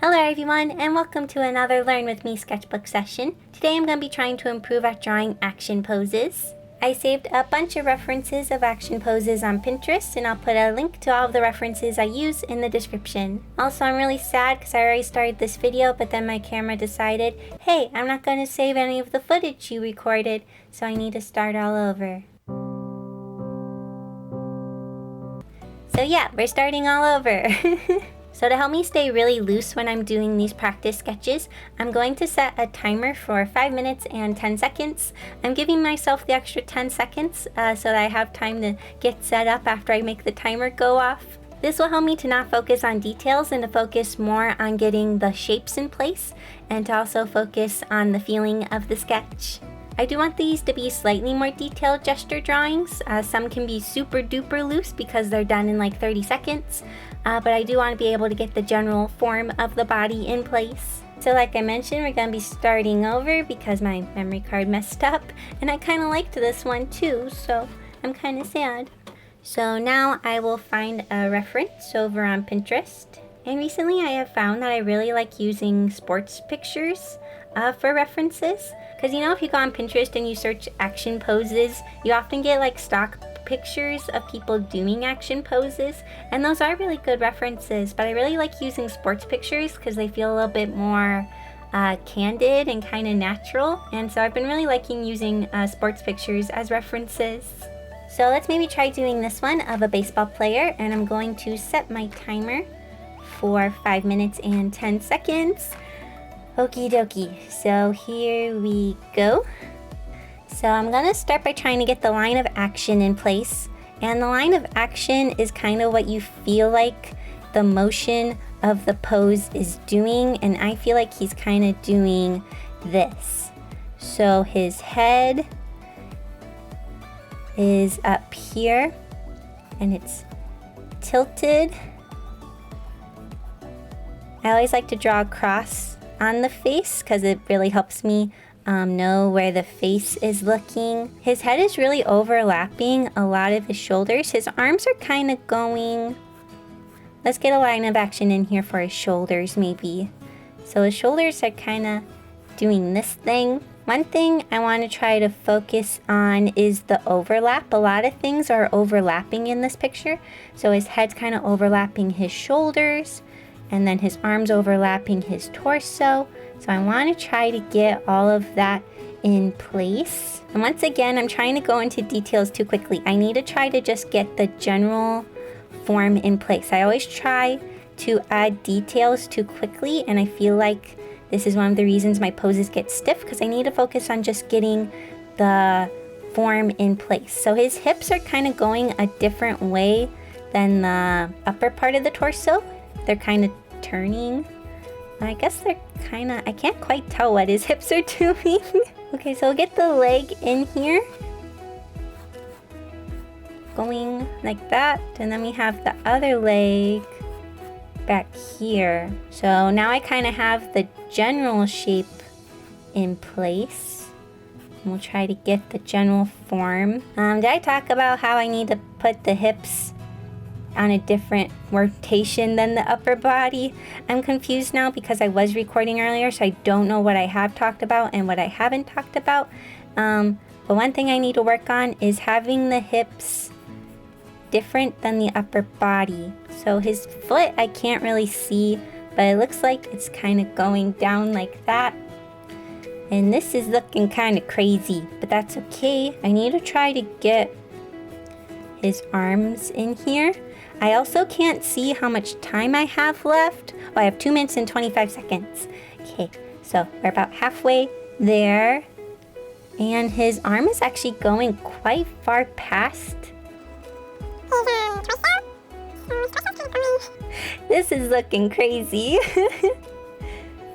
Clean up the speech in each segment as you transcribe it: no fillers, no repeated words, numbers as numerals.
Hello everyone, and welcome to another Learn With Me sketchbook session. Today I'm going to be trying to improve at drawing action poses. I saved a bunch of references of action poses on Pinterest, and I'll put a link to all of the references I use in the description. Also, I'm really sad because I already started this video, but then my camera decided, hey, I'm not going to save any of the footage you recorded, so I need to start all over. So yeah, we're starting all over. So to help me stay really loose when I'm doing these practice sketches, I'm going to set a timer for 5 minutes and 10 seconds. I'm giving myself the extra 10 seconds so that I have time to get set up after I make the timer go off. This will help me to not focus on details and to focus more on getting the shapes in place and to also focus on the feeling of the sketch. I do want these to be slightly more detailed gesture drawings. Some can be super duper loose because they're done in like 30 seconds. But I do want to be able to get the general form of the body in place. So like I mentioned, we're going to be starting over because my memory card messed up. And I kind of liked this one too, so I'm kind of sad. So now I will find a reference over on Pinterest. And recently I have found that I really like using sports pictures for references. Because you know, if you go on Pinterest and you search action poses, you often get like stock pictures of people doing action poses, and those are really good references. But I really like using sports pictures because they feel a little bit more candid and kind of natural, and so I've been really liking using sports pictures as references. So let's maybe try doing this one of a baseball player, and I'm going to set my timer for 5 minutes and 10 seconds. Okie dokie, so here we go. So I'm gonna start by trying to get the line of action in place. And the line of action is kind of what you feel like the motion of the pose is doing. And I feel like he's kind of doing this. So his head is up here and it's tilted. I always like to draw a cross on the face because it really helps me know where the face is looking. His head is really overlapping a lot of his shoulders. His arms are kind of going... Let's get a line of action in here for his shoulders maybe. So his shoulders are kind of doing this thing. One thing I want to try to focus on is the overlap. A lot of things are overlapping in this picture. So his head's kind of overlapping his shoulders, and then his arms overlapping his torso. So I want to try to get all of that in place. And once again, I'm trying to go into details too quickly. I need to try to just get the general form in place. I always try to add details too quickly, and I feel like this is one of the reasons my poses get stiff, because I need to focus on just getting the form in place. So his hips are kind of going a different way than the upper part of the torso. They're kind of turning. I guess they're kind of, I can't quite tell what his hips are doing. Okay, so we'll get the leg in here. Going like that. And then we have the other leg back here. So now I kind of have the general shape in place. And we'll try to get the general form. Did I talk about how I need to put the hips on a different rotation than the upper body? I'm confused now because I was recording earlier, so I don't know what I have talked about and what I haven't talked about. But one thing I need to work on is having the hips different than the upper body. So his foot I can't really see, but it looks like it's kind of going down like that. And this is looking kind of crazy, but that's okay. I need to try to get his arms in here. I also can't see how much time I have left. Oh, I have 2 minutes and 25 seconds. Okay, so we're about halfway there. And his arm is actually going quite far past. This is looking crazy.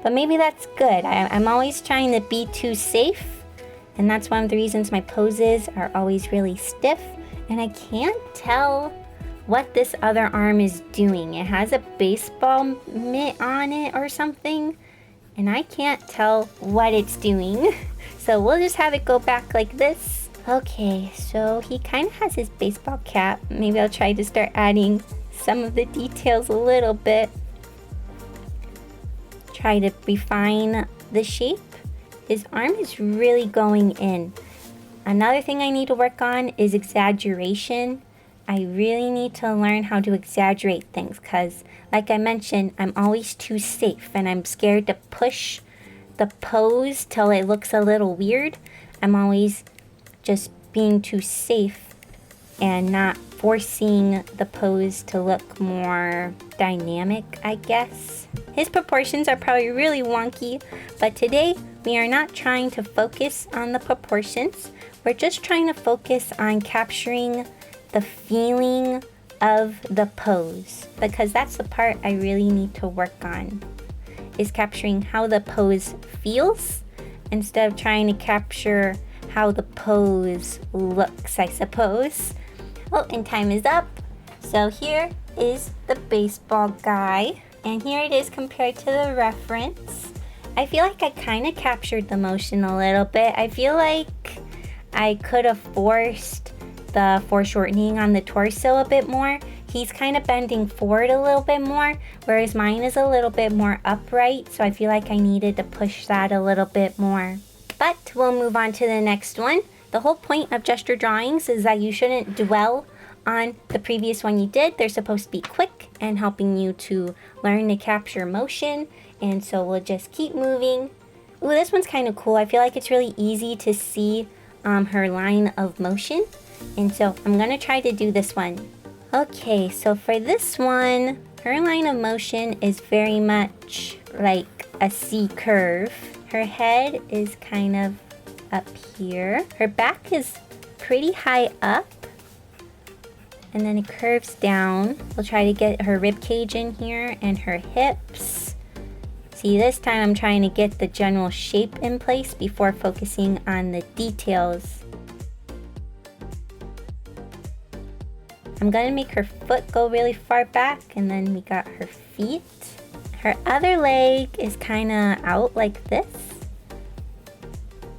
But maybe that's good. I'm always trying to be too safe. And that's one of the reasons my poses are always really stiff. And I can't tell what this other arm is doing. It has a baseball mitt on it or something, and I can't tell what it's doing. So we'll just have it go back like this. Okay, so he kind of has his baseball cap. Maybe I'll try to start adding some of the details a little bit. try to refine the shape. His arm is really going in. Another thing I need to work on is exaggeration. I really need to learn how to exaggerate things because, like I mentioned, I'm always too safe and I'm scared to push the pose till it looks a little weird. I'm always just being too safe and not forcing the pose to look more dynamic, I guess. His proportions are probably really wonky, but today we are not trying to focus on the proportions. We're just trying to focus on capturing the feeling of the pose, because that's the part I really need to work on, is capturing how the pose feels instead of trying to capture how the pose looks, I suppose. Oh, and time is up. So here is the baseball guy, and here it is compared to the reference. I feel like I kind of captured the motion a little bit. I feel like I could have forced the foreshortening on the torso a bit more. He's kind of bending forward a little bit more, whereas mine is a little bit more upright, so I feel like I needed to push that a little bit more. But we'll move on to the next one. The whole point of gesture drawings is that you shouldn't dwell on the previous one you did. They're supposed to be quick and helping you to learn to capture motion, and so we'll just keep moving. Ooh, this one's kind of cool. I feel like it's really easy to see her line of motion, and so I'm gonna try to do this one. Okay, so for this one, her line of motion is very much like a C curve. Her head is kind of up here. Her back is pretty high up, and then it curves down. We'll try to get her rib cage in here and her hips. See, this time I'm trying to get the general shape in place before focusing on the details. I'm gonna make her foot go really far back, and then we got her feet. Her other leg is kinda out like this,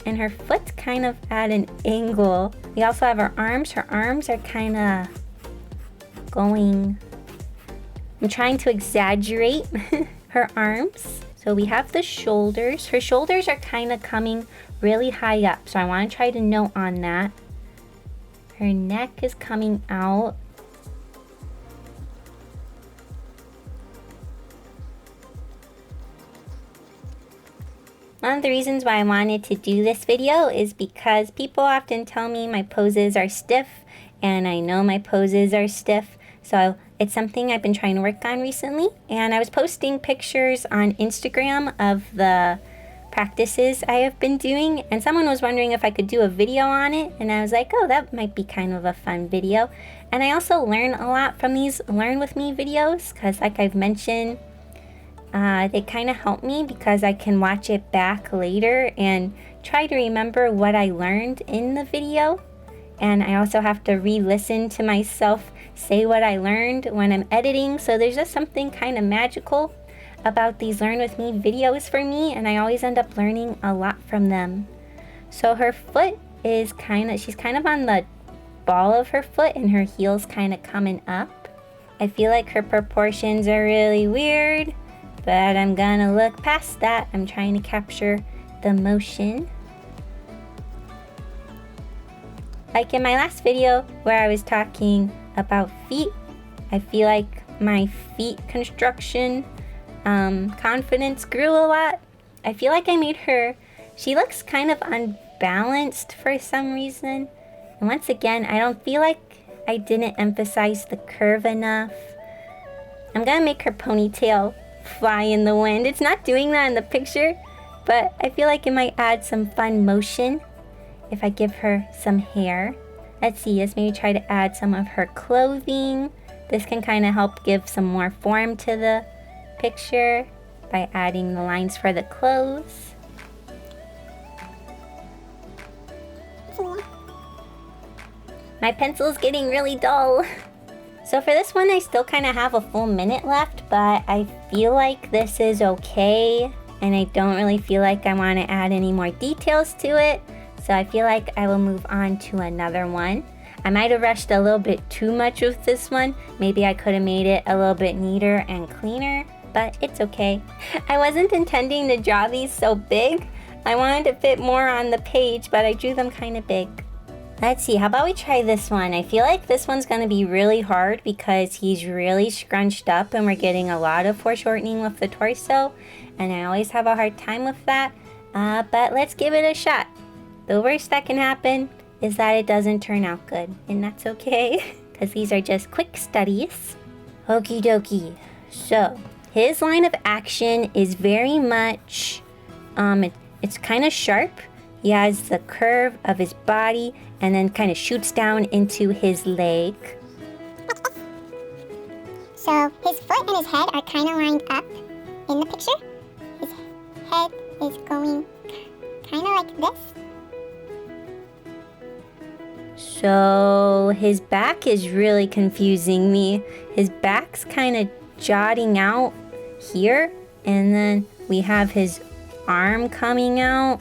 and her foot's kind of at an angle. We also have her arms. Her arms are kinda going, I'm trying to exaggerate her arms. So we have the shoulders. Her shoulders are kind of coming really high up, so I want to try to note on that. Her neck is coming out. One of the reasons why I wanted to do this video is because people often tell me my poses are stiff, and I know my poses are stiff, so it's something I've been trying to work on recently. And I was posting pictures on Instagram of the practices I have been doing, and someone was wondering if I could do a video on it, and I was like, oh, that might be kind of a fun video. And I also learn a lot from these Learn With Me videos, because like I've mentioned, they kind of help me because I can watch it back later and try to remember what I learned in the video. And I also have to re-listen to myself say what I learned when I'm editing. So there's just something kind of magical about these Learn With Me videos for me, and I always end up learning a lot from them. So her foot is she's kind of on the ball of her foot, and her heel's kind of coming up. I feel like her proportions are really weird, but I'm gonna look past that. I'm trying to capture the motion. Like in my last video where I was talking about feet, I feel like my feet construction confidence grew a lot. I feel like I made her, she looks kind of unbalanced for some reason. And once again, I don't feel like I didn't emphasize the curve enough. I'm gonna make her ponytail fly in the wind. It's not doing that in the picture, but I feel like it might add some fun motion if I give her some hair. Let's see, let's maybe try to add some of her clothing. This can kind of help give some more form to the picture by adding the lines for the clothes. My pencil's getting really dull. So for this one, I still kind of have a full minute left, but I feel like this is okay, and I don't really feel like I want to add any more details to it, so I feel like I will move on to another one. I might have rushed a little bit too much with this one. Maybe I could have made it a little bit neater and cleaner, but it's okay. I wasn't intending to draw these so big. I wanted to fit more on the page, but I drew them kind of big. Let's see, how about we try this one? I feel like this one's gonna be really hard because he's really scrunched up and we're getting a lot of foreshortening with the torso, and I always have a hard time with that, but let's give it a shot. The worst that can happen is that it doesn't turn out good, and that's okay, because these are just quick studies. Okie dokie. So, his line of action is very much, it's kind of sharp. He has the curve of his body and then kind of shoots down into his leg. So his foot and his head are kind of lined up in the picture. His head is going kind of like this. So his back is really confusing me. His back's kind of jutting out here, and then we have his arm coming out.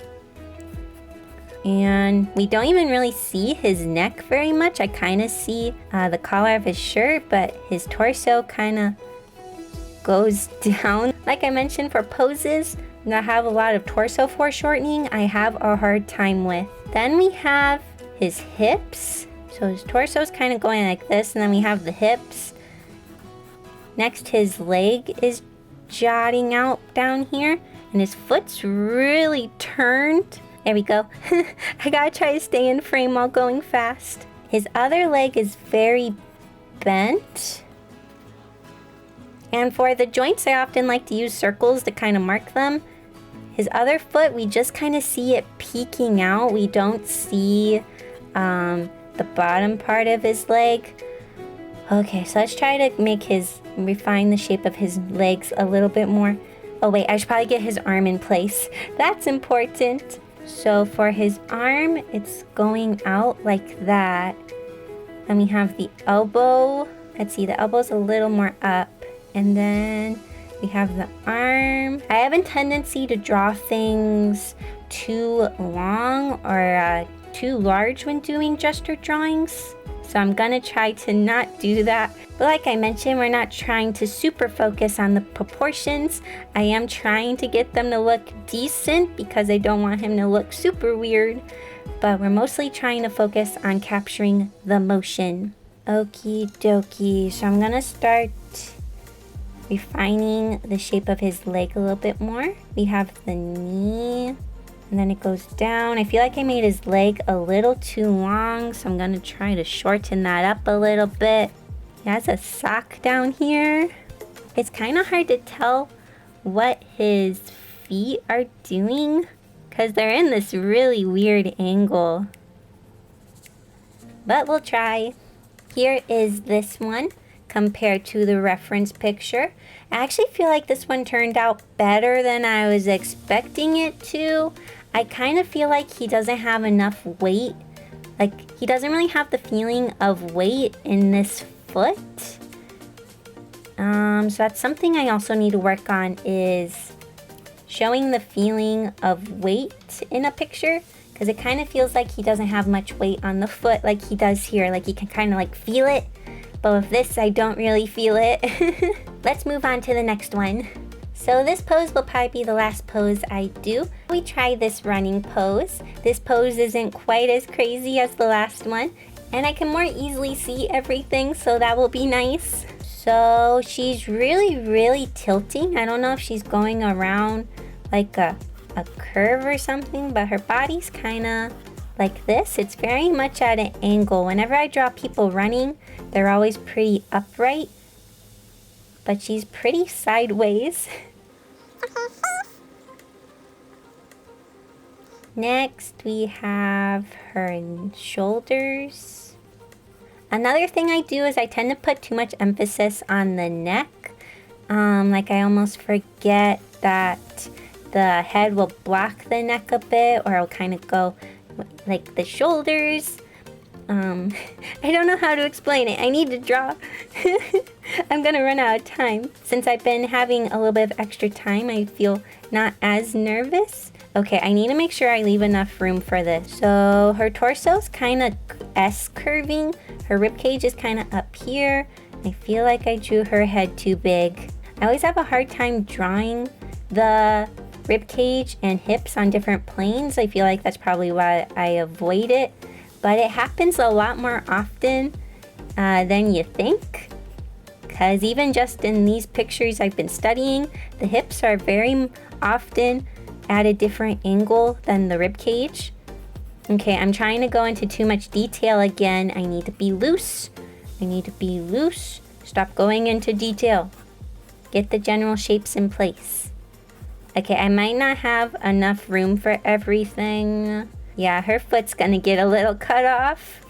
And we don't even really see his neck very much. I kind of see the collar of his shirt, but his torso kind of goes down. Like I mentioned, for poses that have a lot of torso foreshortening, I have a hard time with. Then we have his hips. So his torso is kind of going like this, and then we have the hips. Next, his leg is jutting out down here, and his foot's really turned. There we go. I gotta try to stay in frame while going fast. His other leg is very bent. And for the joints, I often like to use circles to kind of mark them. His other foot, we just kind of see it peeking out. We don't see the bottom part of his leg. Okay, so let's try to refine the shape of his legs a little bit more. Oh wait, I should probably get his arm in place. That's important. So for his arm, it's going out like that. Then we have the elbow. Let's see, the elbow's a little more up. And then we have the arm. I have a tendency to draw things too long or too large when doing gesture drawings. So I'm gonna try to not do that. But like I mentioned, we're not trying to super focus on the proportions. I am trying to get them to look decent because I don't want him to look super weird. But we're mostly trying to focus on capturing the motion. Okie dokie. So I'm gonna start refining the shape of his leg a little bit more. We have the knee. And then it goes down. I feel like I made his leg a little too long, so I'm gonna try to shorten that up a little bit. He has a sock down here. It's kind of hard to tell what his feet are doing because they're in this really weird angle. But we'll try. Here is this one compared to the reference picture. I actually feel like this one turned out better than I was expecting it to. I kind of feel like he doesn't have enough weight. Like, he doesn't really have the feeling of weight in this foot. So that's something I also need to work on, is showing the feeling of weight in a picture. Because it kind of feels like he doesn't have much weight on the foot like he does here. Like, you can kind of like feel it. But with this, I don't really feel it. Let's move on to the next one. So this pose will probably be the last pose I do. We try this running pose. This pose isn't quite as crazy as the last one, and I can more easily see everything, so that will be nice. So she's really tilting. I don't know if she's going around like a curve or something, but her body's kind of like this. It's very much at an angle. Whenever I draw people running, they're always pretty upright, but she's pretty sideways. Next, we have her shoulders. Another thing I do is I tend to put too much emphasis on the neck. Like I almost forget that the head will block the neck a bit, or it'll kind of go like the shoulders. I don't know how to explain it. I need to draw. I'm gonna run out of time. Since I've been having a little bit of extra time, I feel not as nervous. Okay, I need to make sure I leave enough room for this. So her torso's kind of S-curving. Her ribcage is kind of up here. I feel like I drew her head too big. I always have a hard time drawing the rib cage and hips on different planes. I feel like that's probably why I avoid it, but it happens a lot more often than you think, because even just in these pictures I've been studying, the hips are very often at a different angle than the rib cage. Okay, I'm trying to go into too much detail again. I need to be loose. I need to be loose. Stop going into detail. Get the general shapes in place. Okay, I might not have enough room for everything. Yeah, her foot's gonna get a little cut off.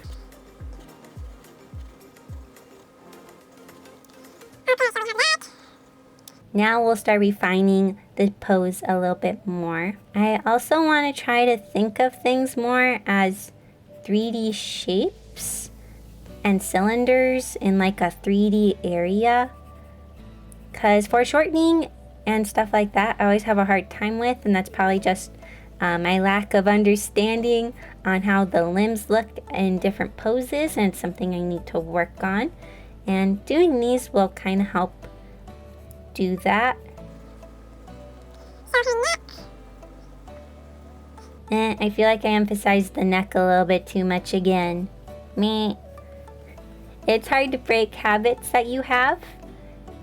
Now we'll start refining the pose a little bit more. I also want to try to think of things more as 3D shapes and cylinders in like a 3D area. Because foreshortening and stuff like that, I always have a hard time with, and that's probably just my lack of understanding on how the limbs look in different poses, and it's something I need to work on. And doing these will kind of help do that. And I feel like I emphasized the neck a little bit too much again. Meh. It's hard to break habits that you have,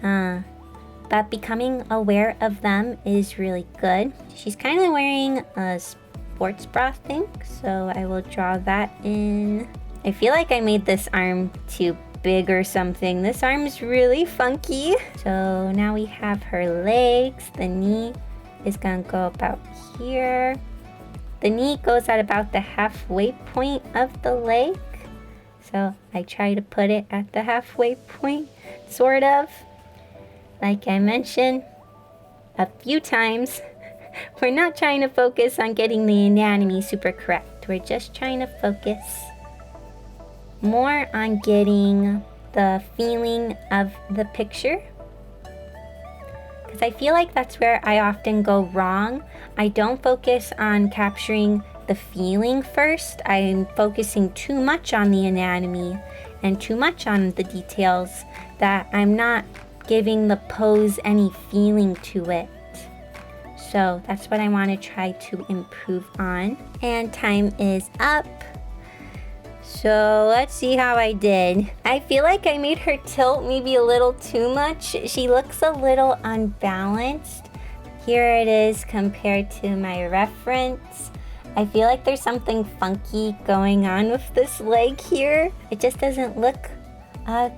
but becoming aware of them is really good. She's kind of wearing a sports bra thing, so I will draw that in. I feel like I made this arm too big or something. This arm's really funky. So now we have her legs. The knee is gonna go about here. The knee goes at about the halfway point of the leg. So I try to put it at the halfway point, sort of. Like I mentioned a few times, we're not trying to focus on getting the anatomy super correct. We're just trying to focus more on getting the feeling of the picture, because I feel like that's where I often go wrong. I don't focus on capturing the feeling first. I'm focusing too much on the anatomy and too much on the details that I'm not giving the pose any feeling to it. So that's what I want to try to improve on. And time is up. So let's see how I did. I feel like I made her tilt maybe a little too much. She looks a little unbalanced. Here it is compared to my reference. I feel like there's something funky going on with this leg here. It just doesn't look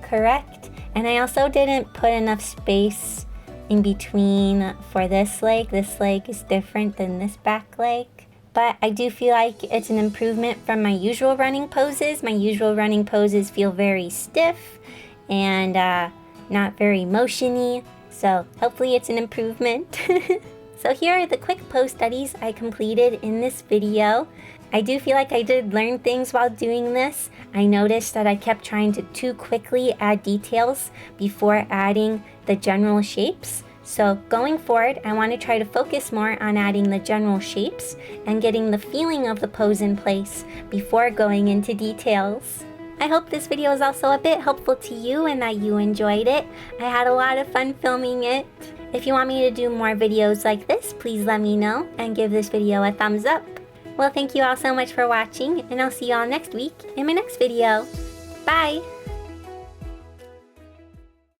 correct. And I also didn't put enough space in between for this leg. This leg is different than this back leg. But I do feel like it's an improvement from my usual running poses. My usual running poses feel very stiff and not very motiony. So hopefully it's an improvement. So here are the quick pose studies I completed in this video. I do feel like I did learn things while doing this. I noticed that I kept trying to too quickly add details before adding the general shapes. So going forward, I want to try to focus more on adding the general shapes and getting the feeling of the pose in place before going into details. I hope this video was also a bit helpful to you and that you enjoyed it. I had a lot of fun filming it. If you want me to do more videos like this, please let me know and give this video a thumbs up. Well, thank you all so much for watching, and I'll see you all next week in my next video. Bye!